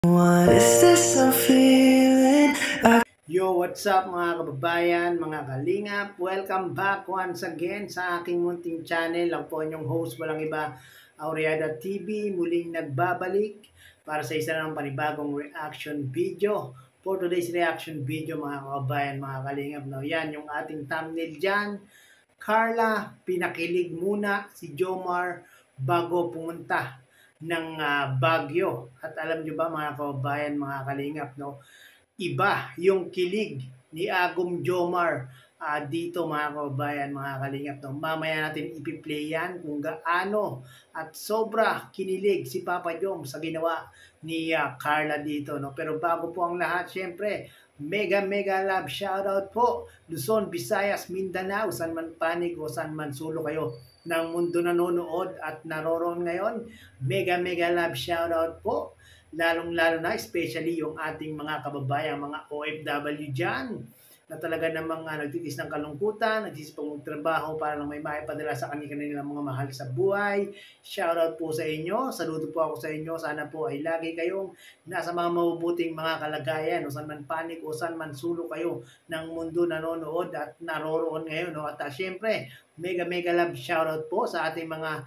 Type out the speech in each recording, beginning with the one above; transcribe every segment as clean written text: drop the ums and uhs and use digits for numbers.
What is this I'm feeling? Yo, what's up mga kababayan, mga kalingap? Welcome back once again sa aking munting channel. Ako po inyong host, walang iba, Aureada TV, muling nagbabalik para sa isa ng panibagong reaction video. For today's reaction video mga kababayan, mga kalingap, no? Yan yung ating thumbnail dyan. Carla, pinakilig muna si Jomar bago pumunta ng Baguio. At alam nyo ba mga kababayan, mga kalingap, no? Iba yung kilig ni Agum Jomar dito mga kababayan, mga kalingap. No? Mamaya natin ipi-play yan kung gaano at sobra kinilig si Papa Jom sa ginawa ni Carla dito. No? Pero bago po ang lahat, syempre, mega love shoutout po Luzon, Visayas, Mindanao, saan man panig o saan man sulo kayo ng mundo nanonood at naroroon ngayon. Mega love shoutout po, lalong-lalo na especially yung ating mga kababayan, mga OFW dyan na talaga namang nagtitis ng kalungkutan, nagsisipag magtrabaho para lang may maipadala sa kanilang mga mahal sa buhay. Shoutout po sa inyo, saludo po ako sa inyo. Sana po ay lagi kayong nasa mga mabubuting mga kalagayan o saan man panig o saan man sulo kayo ng mundo nanonood at naroroon ngayon. No? At syempre, mega love shoutout po sa ating mga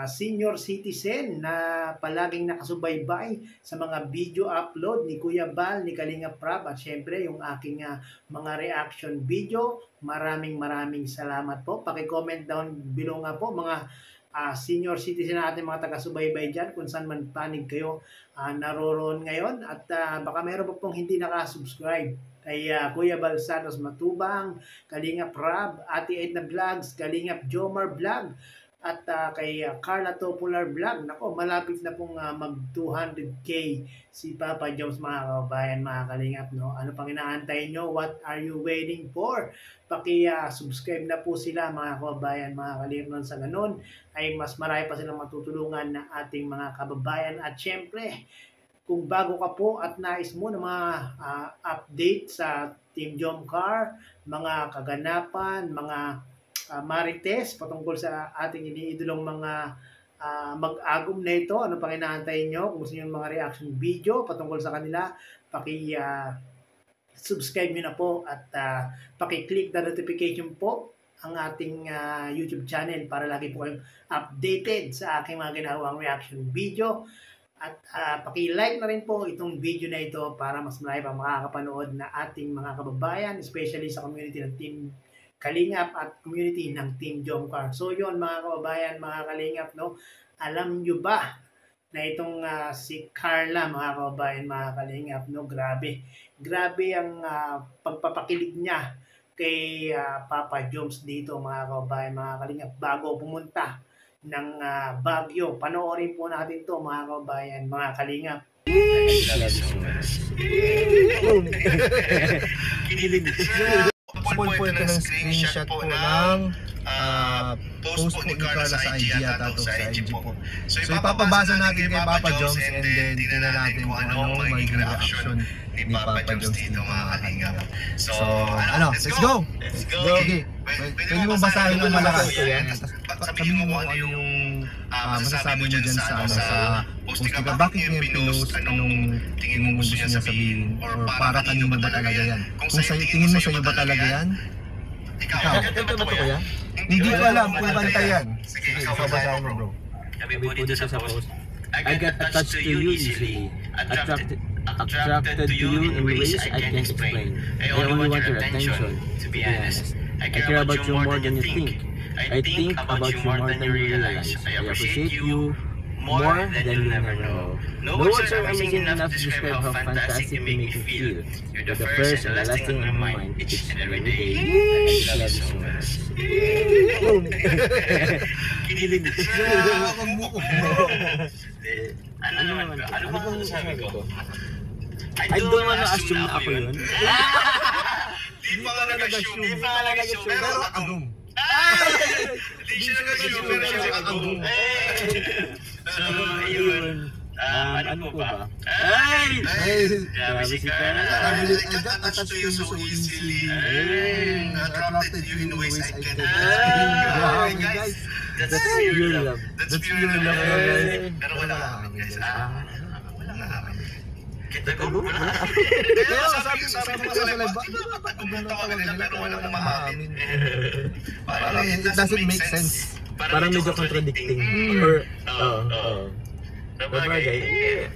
senior citizen na palaging nakasubaybay sa mga video upload ni Kuya Bal, ni Kalinga Prab at syempre yung aking mga reaction video. Maraming salamat po. Paki-comment down below nga po mga senior citizen natin, mga taga-subaybay dyan kung saan man panig kayo naroroon ngayon. At baka meron po pong hindi nakasubscribe kay Kuya Bal Santos Matubang, Kalinga Prab, Ate Edna Vlogs, Kalinga Jomar Vlog, at kay Carla Topular Vlog. Nako, malapit na pong mag 200k si Papa Joms mga kababayan, mga kalingap. No? Ano pang inaantay nyo? What are you waiting for? Paki-subscribe na po sila mga kababayan, mga kalingap. Sa ganun ay mas marami pa silang matutulungan na ating mga kababayan. At syempre, kung bago ka po at nais mo ng mga update sa Team Jomcar, mga kaganapan, mga marites patungkol sa ating iniidolong mga mag-agum na ito, ano pang inaantay nyo? Kung gusto nyo mga reaction video patungkol sa kanila, subscribe nyo na po at paki-click the notification po ang ating YouTube channel para lagi po kayong updated sa aking mga ginawang reaction video. At paki-like na rin po itong video na ito para mas marami pa makakapanood na ating mga kababayan, especially sa community ng Team Kalingap at community ng Team Jomcar. So yun mga kababayan, mga kalingap, no? Alam nyo ba na itong si Carla, mga kababayan, mga kalingap, no? Grabe ang pagpapakilig niya kay Papa Joms dito, mga kababayan, mga kalingap, bago pumunta ng Baguio. Panoorin po natin to mga kababayan, mga kalingap. Po ito ng screenshot po ng post po ni Carla sa IG at sa IG po. So ipapabasa natin kay Papa Joms and then tingnan natin kung ano magiging reaction ni Papa Joms dito mga kalingap. So let's go! Sige, pwede mo basahin ng malakas ko yan. Sabihin mo kung ano yung masasabi mo dyan sa post ni Carla. Bakit niya pinost? Anong tingin mo gusto niya sabihin? Or para kanino ba talaga yan? Kung tingin mo sa'yo ba talaga yan? Ikaw? Kanta ba ito kuya? Hindi ko alam kung kanta yan. Sige, ikaw basahin mo bro. Sabi po dito sa post, I got attached to you easily, attracted to you in ways I can't explain. I only want your attention, to be honest. I care about you more than you think. I think about you more than you realize. I appreciate you more than you'll never know. No words are amazing enough to describe how fantastic you make me feel. You're the first and the last thing on my mind each and every day. I love you so much. Kinilig dito. Ano bang sabi ko? I don't wanna assume na ako yun. Di pa nga nag-assume. Pero agum. Hindi siya nag-assume. Pero siya agum. So, ayun. Ano po ba? Ay! Grabe si Carla. I got attached to you so easily. Attracted you in ways I can't explain. Guys, that's pure love. That's pure love. Pero wala kami guys. Wala kami. Kaya sabi ko sa live, bakit ang tawag nila kung wala namang maamin? Parang it doesn't make sense. Parang medyo contradicting. Or, Bagay,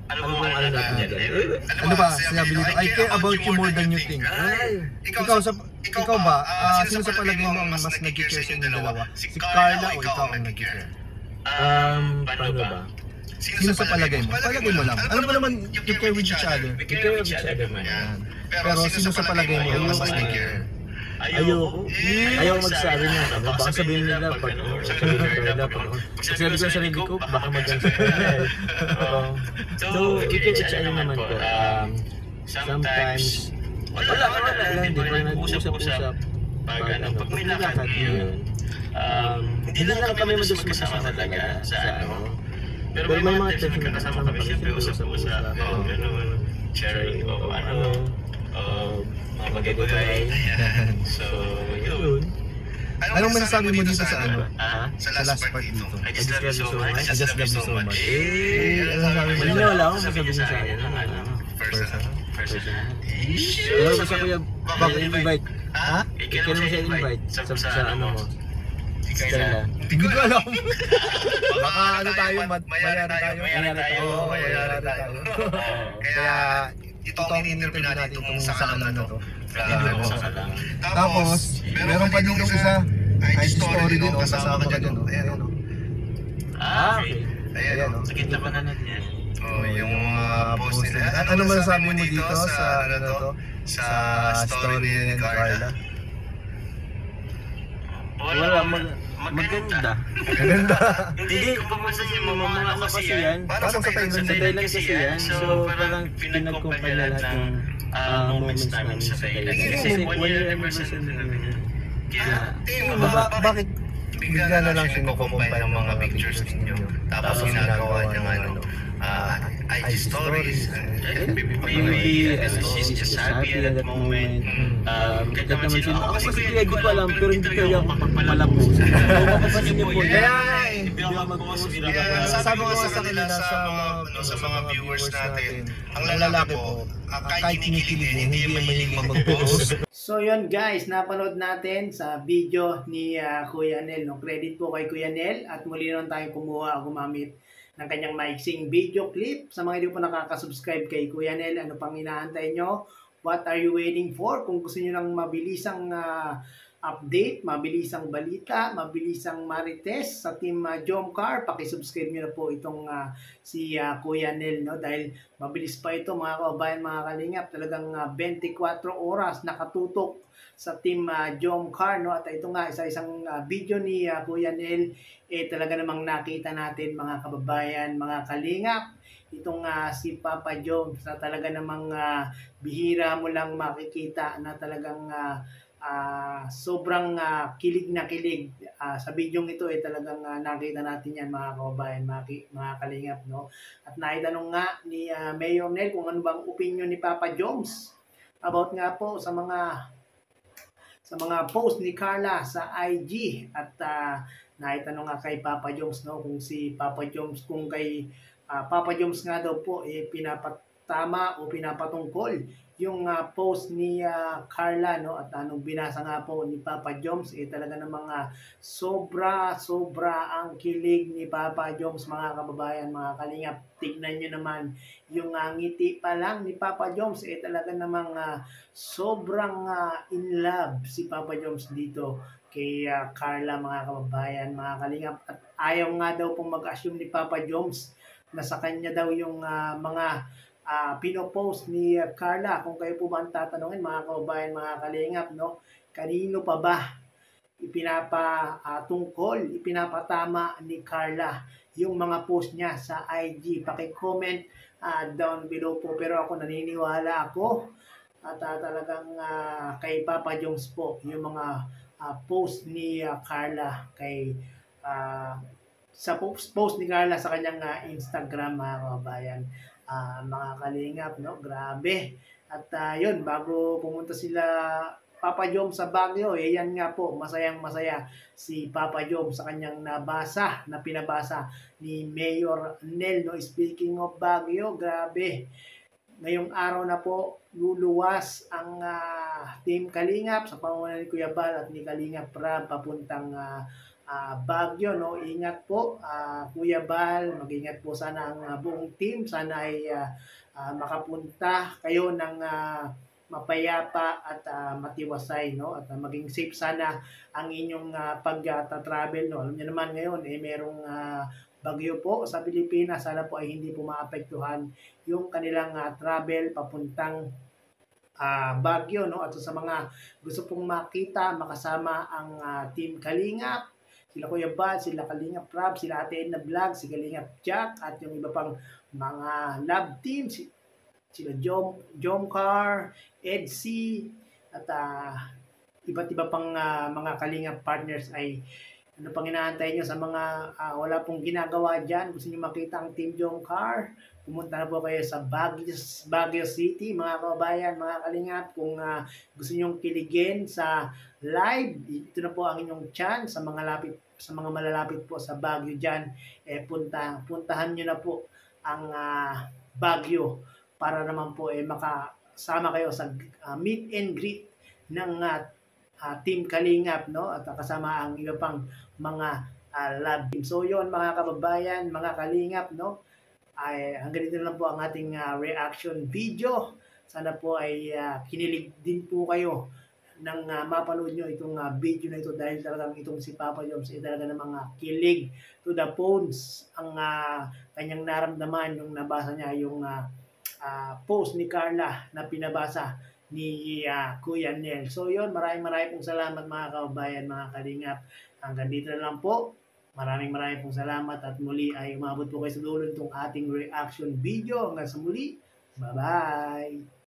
ano natin dyan? Ano ba, sinabi dito, I care about you more than you think. Ikaw ba, sino sa palagay mo ang mas nag-care sa inyong dalawa? Si Carla o ikaw ang nag-care? Paano ba? Sino sa palagay mo? Palagay mo lang. Alam mo naman, you care with each other. We care of each other man. Pero sino sa palagay mo ang mas nag-care? Ayoko magsabi niya. Baka sabihin nila pag sabihin ko Carla, pag sabi ko sa sarili ko, baka mag-answer ka na. So, we care each other naman po. Sometimes, wala, hindi ko na nag-usap-usap. Pag may lakad yun, hindi lang kami madus-masama talaga sa ano. Pero may mga times na kasama kami, siyempre usap-usap, gano'n, sharing o mga bagay-bagay. So, yun. Anong masasabi mo dito sa ano? Sa last part dito? I just love you so much. I just love you so much. Ano sabi mo? Wala akong masabi niya sa akin. Personal. Pero basta kuya, baka invite. Ha? Kailan mo siya invite sa ano mo? Stella. Hindi ko alam. Baka ano tayo, mayari tayo. Mayari tayo. Kaya ito ang in-interview natin itong sa kanan na to. Tapos, meron pa dito isa. IG story din, kasama ka dyan. Ayan, Okay. Ayan, Nakita pa na natin yan. yung post nila. Ano masasabi mo dito sa ano to? Sa story ni Carla? Wala, maganda. Maganda. Hindi, kung mga ano kasi yan. Parang sa Thailand Sa Thailand kasi yan. So, parang pinag-compile na lahat ng moments namin sa Thailand. Kasi 1 year anniversary namin. Bakit bigla na lang sinukumpay ang mga pictures ninyo? Tapos ginagawa niya ng IG stories. Maybe she's just happy at that moment. Kahit naman sila, ako kasi kaya di ko alam, pero hindi kaya ako magpapalabo. Mapapansin niyo po, kaya hindi ako mag-post. Sasabi ko sa kanila sa mga viewers natin, ang lalaki po, kahit kinikilig mo, hindi yung mahilig mag-post. So yun guys, napanood natin sa video ni Kuya Nel. No? Credit po kay Kuya Nel at muli naman tayo gumamit ng kanyang maiksing video clip. Sa mga hindi po nakaka-subscribe kay Kuya Nel, ano pang inaantay nyo? What are you waiting for? Kung gusto nyo ng mabilisang update, mabilisang balita, mabilisang marites sa Team Jomcar, pakisubscribe nyo na po itong si Kuya Nel. No? Dahil mabilis pa ito mga kababayan, mga kalingap. Talagang 24 oras nakatutok sa Team Jomcar. No? At ito nga, isa-isang video ni Kuya Nel, talaga namang nakita natin mga kababayan, mga kalingap. Itong si Papa Joms na talaga namang bihira mo lang makikita na talagang sobrang kilig na kilig. Sa video ito talagang nakita natin yan mga kababayan, mga kalingap. No? At naitanong nga ni Mayor Nel kung ano bang opinion ni Papa Joms about nga po sa mga post ni Carla sa IG. At naitanong nga kay Papa Joms, no, kung si Papa Joms, kung kay Papa Joms nga daw po pinapatama o pinapatungkol yung post ni Carla, no, at anong binasa nga po ni Papa Joms, talaga namang sobra ang kilig ni Papa Joms mga kababayan, mga kalingap. Tignan nyo naman yung ngiti pa lang ni Papa Joms, talaga namang sobrang in love si Papa Joms dito kay Carla mga kababayan, mga kalingap. At ayaw nga daw pong mag-assume ni Papa Joms na sa kanya daw yung mga pinopost ni Carla. Kung kayo po ba ang tatanungin mga kababayan, mga kalingap, no? Kanino pa ba ipinapatama ni Carla yung mga post niya sa IG? Paki-comment down below po. Pero ako naniniwala ako at talagang kay Papa Joms po yung mga post ni Carla kay sa post ni Carla sa kanyang Instagram mga kababayan, mga kalingap, no? Grabe. At yun, bago pumunta sila Papa Joms sa Baguio, yan nga po, masayang masaya si Papa Joms sa kanyang pinabasa ni Mayor Nel, no? Speaking of Baguio, grabe. ngayong araw na po luluwas ang Team Kalingap sa pamumuno ni Kuya Bal at ni Kalingap Rab papuntang Baguio, no? Ingat po, Kuya Bal, mag-ingat po sana ang buong team. Sana ay makapunta kayo ng mapayapa at matiwasay, no? At maging safe sana ang inyong pag-travel, no? Alam niyo naman ngayon, merong bagyo po sa Pilipinas. Sana po ay hindi po maapektuhan yung kanilang travel papuntang Baguio, no? At sa mga gusto pong makita, makasama ang Team Kalingap, sila Kuya Bal, sila Kalingap Rab, sila Ate Edna Vlog, si Kalingap Jack, at yung iba pang mga love teams, sila Jomcar, Edsy, at iba't iba pang mga Kalingap partners ay ano pang inaantay nyo sa mga wala pong ginagawa dyan. Gusto nyo makita ang Team Jomcar, pumunta na po kayo sa Baguio City, mga kababayan, mga Kalingap. Kung gusto nyo kiligin sa live, ito na po ang inyong chance sa mga malalapit po sa Baguio dyan. Puntahan nyo na po ang Baguio para naman po makasama kayo sa meet and greet ng Team Kalingap, no? At kasama ang iba pang mga love team. So yon mga kababayan, mga Kalingap, no? Ay hanggang dito lang po ang ating reaction video. Sana po ay kinilig din po kayo nang mapanood nyo itong video na ito, dahil talagang itong si Papa Joms ay talaga ng mga kilig to the bones ang kanyang naramdaman yung nabasa niya yung post ni Carla na pinabasa ni Kuya Nel. So yun, maraming pong salamat mga kababayan, mga Kalingap. Hanggang dito na lang po. Maraming pong salamat at muli ay umabot po kayo sa dulo itong ating reaction video. Hanggang sa muli, bye-bye!